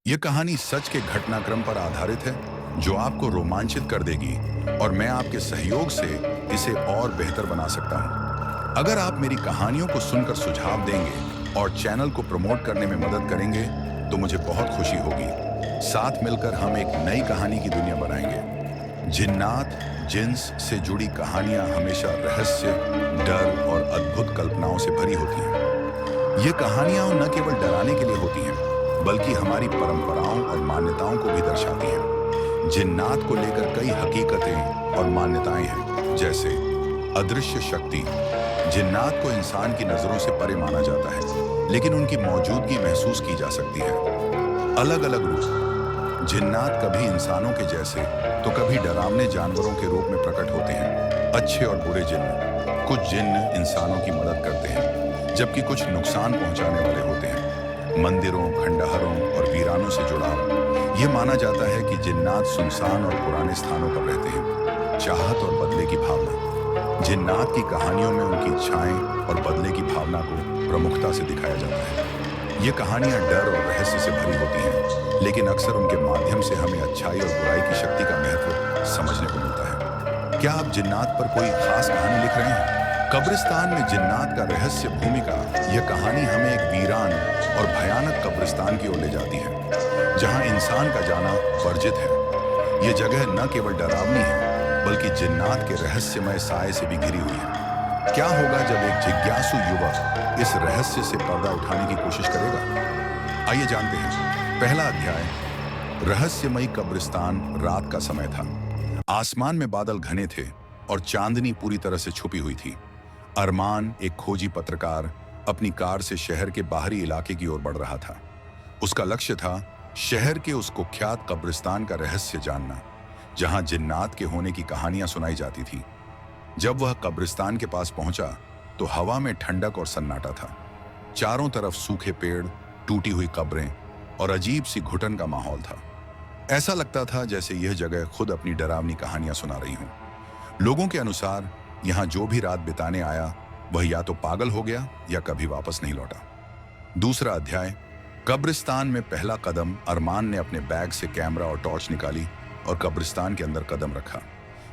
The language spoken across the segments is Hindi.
ये कहानी सच के घटनाक्रम पर आधारित है जो आपको रोमांचित कर देगी और मैं आपके सहयोग से इसे और बेहतर बना सकता हूँ। अगर आप मेरी कहानियों को सुनकर सुझाव देंगे और चैनल को प्रमोट करने में मदद करेंगे तो मुझे बहुत खुशी होगी। साथ मिलकर हम एक नई कहानी की दुनिया बनाएंगे। जिन्नात जिन्स से जुड़ी कहानियां हमेशा रहस्य, डर और अद्भुत कल्पनाओं से भरी होती हैं। ये कहानियां न केवल डराने के लिए होती हैं बल्कि हमारी परंपराओं और मान्यताओं को भी दर्शाती हैं। जिन्नात को लेकर कई हकीकतें और मान्यताएं हैं, जैसे अदृश्य शक्ति। जिन्नात को इंसान की नजरों से परे माना जाता है, लेकिन उनकी मौजूदगी महसूस की जा सकती है। अलग अलग रूप। जिन्नात कभी इंसानों के जैसे तो कभी डरावने जानवरों के रूप में प्रकट होते हैं। अच्छे और बुरे जिन्न। कुछ जिन्न इंसानों की मदद करते हैं, जबकि कुछ नुकसान पहुंचाने वाले होते हैं। मंदिरों, खंडहरों और वीरानों से जुड़ाव। ये माना जाता है कि जिन्नात सुनसान और पुराने स्थानों पर रहते हैं। चाहत और बदले की भावना। जिन्नात की कहानियों में उनकी इच्छाएं और बदले की भावना को प्रमुखता से दिखाया जाता है। ये कहानियां डर और रहस्य से भरी होती हैं, लेकिन अक्सर उनके माध्यम से हमें अच्छाई और बुराई की शक्ति का महत्व समझने को मिलता है। क्या आप जिन्नात पर कोई खास कहानी लिख रहे हैं? कब्रिस्तान में जिन्नात का रहस्य भूमिका। यह कहानी हमें एक वीरान और भयानक कब्रिस्तान की ओर ले जाती है, जहां इंसान का जाना वर्जित है। यह जगह न केवल डरावनी है बल्कि जिन्नात के रहस्यमय साए से भी घिरी हुई है। क्या होगा जब एक जिज्ञासु युवक इस रहस्य से पर्दा उठाने की कोशिश करेगा? आइए जानते हैं। पहला अध्याय। रहस्यमयी कब्रिस्तान। रात का समय था। आसमान में बादल घने थे और चांदनी पूरी तरह से छुपी हुई थी। अरमान, एक खोजी पत्रकार, अपनी कार से शहर के बाहरी इलाके की ओर बढ़ रहा था। उसका लक्ष्य था शहर के उस कुख्यात कब्रिस्तान का रहस्य जानना, जहां जिन्नात के होने की कहानियां सुनाई जाती थी। जब वह कब्रिस्तान के पास पहुंचा तो हवा में ठंडक और सन्नाटा था। चारों तरफ सूखे पेड़, टूटी हुई कब्रें और अजीब सी घुटन का माहौल था। ऐसा लगता था जैसे यह जगह खुद अपनी डरावनी कहानियां सुना रही हूं। लोगों के अनुसार यहां जो भी रात बिताने आया वह या तो पागल हो गया या कभी वापस नहीं लौटा। दूसरा अध्याय। कब्रिस्तान में पहला कदम। अरमान ने अपने बैग से कैमरा और टॉर्च निकाली और कब्रिस्तान के अंदर कदम रखा।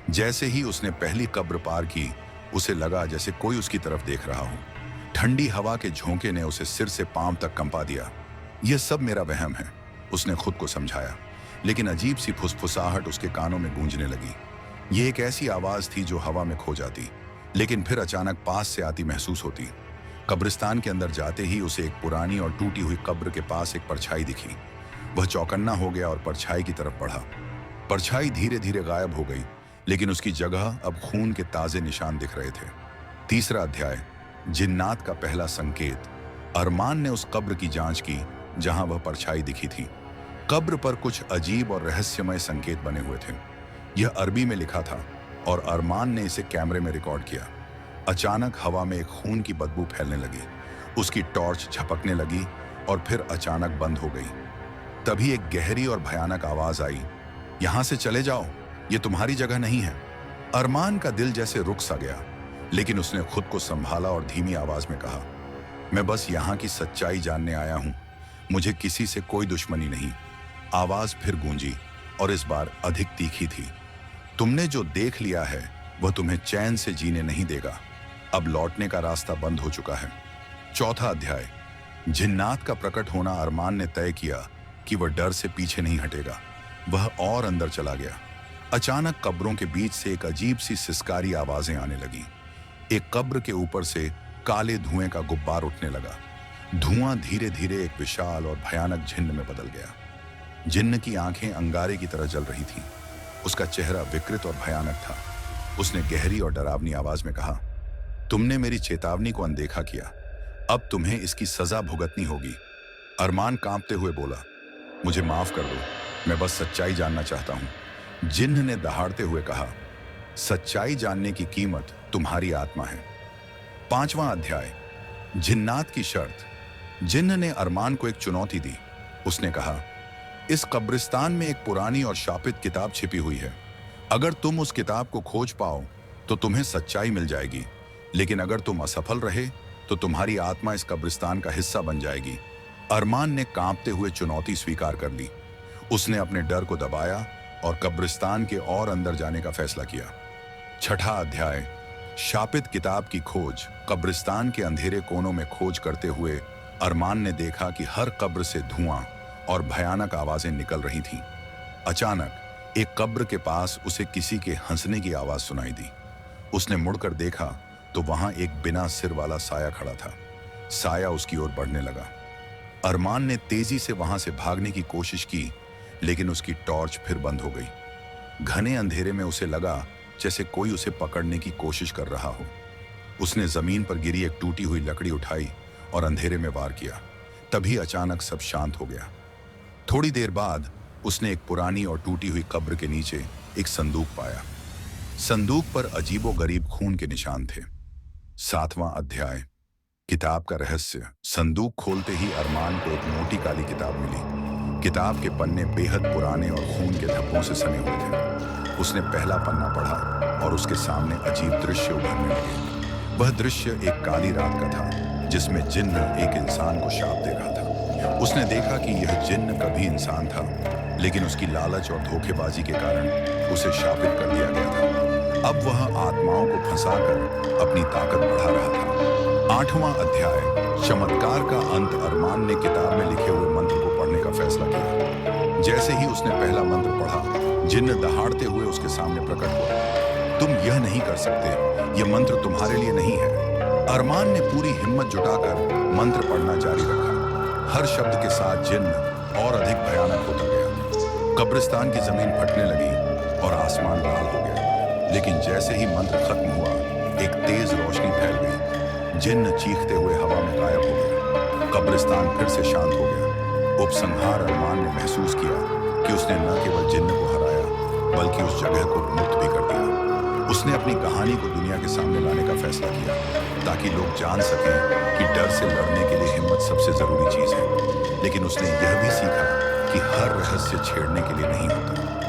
जैसे ही उसने पहली कब्र पार की, उसे लगा जैसे कोई उसकी तरफ देख रहा हो। ठंडी हवा के झोंके ने उसे सिर से पांव तक कंपा दिया। यह सब मेरा वहम है, उसने खुद को समझाया, लेकिन अजीब सी फुसफुसाहट उसके कानों में गूंजने लगी। ये एक ऐसी आवाज थी जो हवा में खो जाती, लेकिन फिर अचानक पास से आती महसूस होती। कब्रिस्तान के अंदर जाते ही उसे एक पुरानी और टूटी हुई कब्र के पास एक परछाई दिखी। वह चौकन्ना हो गया और परछाई की तरफ बढ़ा। परछाई धीरे धीरे गायब हो गई, लेकिन उसकी जगह अब खून के ताजे निशान दिख रहे थे। तीसरा अध्याय। जिन्नात का पहला संकेत। अरमान ने उस कब्र की जांच की जहां वह परछाई दिखी थी। कब्र पर कुछ अजीब और रहस्यमय संकेत बने हुए थे। यह अरबी में लिखा था और अरमान ने इसे कैमरे में रिकॉर्ड किया। अचानक हवा में एक खून की बदबू फैलने लगी। उसकी टॉर्च झपकने लगी और फिर अचानक बंद हो गई। तभी एक गहरी और भयानक आवाज आई, यहां से चले जाओ, ये तुम्हारी जगह नहीं है। अरमान का दिल जैसे रुक सा गया, लेकिन उसने खुद को संभाला और धीमी आवाज में कहा, मैं बस यहाँ की सच्चाई जानने आया हूं, मुझे किसी से कोई दुश्मनी नहीं। आवाज फिर गूंजी और इस बार अधिक तीखी थी, तुमने जो देख लिया है वह तुम्हें चैन से जीने नहीं देगा। अब लौटने का रास्ता बंद हो चुका है। चौथा अध्याय। जिन्नात का प्रकट होना। अरमान ने तय किया कि वह डर से पीछे नहीं हटेगा। वह और अंदर चला गया। अचानक कब्रों के बीच से एक अजीब सी सिसकारी आवाजें आने लगी। एक कब्र के ऊपर से काले धुएं का गुब्बार उठने लगा। धुआं धीरे धीरे एक विशाल और भयानक जिन्न में बदल गया। जिन्न की आंखें अंगारे की तरह जल रही थीं। उसका चेहरा विकृत और भयानक था। उसने गहरी और डरावनी आवाज में कहा, तुमने मेरी चेतावनी को अनदेखा किया, अब तुम्हें इसकी सजा भुगतनी होगी। अरमान कांपते हुए बोला, मुझे माफ कर दो, मैं बस सच्चाई जानना चाहता हूं। जिन्न ने दहाड़ते हुए कहा, सच्चाई जानने की कीमत तुम्हारी आत्मा है। पांचवां अध्याय। जिन्नात की शर्त। जिन्न ने अरमान को एक चुनौती दी। उसने कहा, इस कब्रिस्तान में एक पुरानी और शापित किताब छिपी हुई है। अगर तुम उस किताब को खोज पाओ तो तुम्हें सच्चाई मिल जाएगी, लेकिन अगर तुम असफल रहे तो तुम्हारी आत्मा इस कब्रिस्तान का हिस्सा बन जाएगी। अरमान ने कांपते हुए चुनौती स्वीकार कर ली। उसने अपने डर को दबाया और कब्रिस्तान के और अंदर जाने का फैसला किया। छठा अध्याय, शापित किताब की खोज। कब्रिस्तान के अंधेरे कोनों में खोज करते हुए अरमान ने देखा कि हर कब्र से धुआं और भयानक आवाजें निकल रही थीं। अचानक एक कब्र के पास उसे किसी के हंसने की आवाज सुनाई दी। उसने मुड़कर देखा तो वहां एक बिना सिर वाला साया खड़ा था। साया उसकी ओर बढ़ने लगा। अरमान ने तेजी से वहां से भागने की कोशिश की, लेकिन उसकी टॉर्च फिर बंद हो गई। घने अंधेरे में उसे लगा जैसे कोई उसे पकड़ने की कोशिश कर रहा हो। उसने जमीन पर गिरी एक टूटी हुई लकड़ी उठाई और अंधेरे में वार किया। तभी अचानक सब शांत हो गया। थोड़ी देर बाद उसने एक पुरानी और टूटी हुई कब्र के नीचे एक संदूक पाया। संदूक पर अजीबोगरीब खून के निशान थे। सातवां अध्याय, किताब का रहस्य। संदूक खोलते ही अरमान को एक मोटी काली किताब मिली। किताब के पन्ने बेहद पुराने और खून के धब्बों से सने हुए थे। उसने पहला पन्ना पढ़ा और उसके सामने अजीब दृश्य उभरने लगे। वह दृश्य एक काली रात का था जिसमें जिन्न एक इंसान को शाप दे रहा था। उसने देखा कि यह जिन्न कभी इंसान था, लेकिन उसकी लालच और धोखेबाजी के कारण उसे शापित कर दिया गया था। अब वह आत्माओं को फंसाकर अपनी ताकत बढ़ा रहा था। आठवां अध्याय, चमत्कार का अंत। अरमान ने किताब में लिखे हुए मंत्र को पढ़ने का फैसला किया। जैसे ही उसने पहला मंत्र पढ़ा, जिन्न दहाड़ते हुए उसके सामने प्रकट हुआ। तुम यह नहीं कर सकते, यह मंत्र तुम्हारे लिए नहीं है। अरमान ने पूरी हिम्मत जुटाकर मंत्र पढ़ना जारी रखा। हर शब्द के साथ जिन्न और अधिक भयानक होता गया। कब्रिस्तान की जमीन फटने लगी और आसमान लाल हो गया। लेकिन जैसे ही मंत्र खत्म हुआ, एक तेज रोशनी फैल गई। जिन्न चीखते हुए हवा में गायब हो गया। कब्रिस्तान फिर से शांत हो गया। उपसंहार। अरमान ने महसूस किया कि उसने न केवल जिन्न को हराया, बल्कि उस जगह को मुक्त भी कर दिया। उसने अपनी कहानी को दुनिया के सामने लाने का फैसला किया, ताकि लोग जान सकें कि डर से लड़ने के लिए हिम्मत सबसे जरूरी चीज है। लेकिन उसने यह भी सीखा कि हर रहस्य छेड़ने के लिए नहीं होता।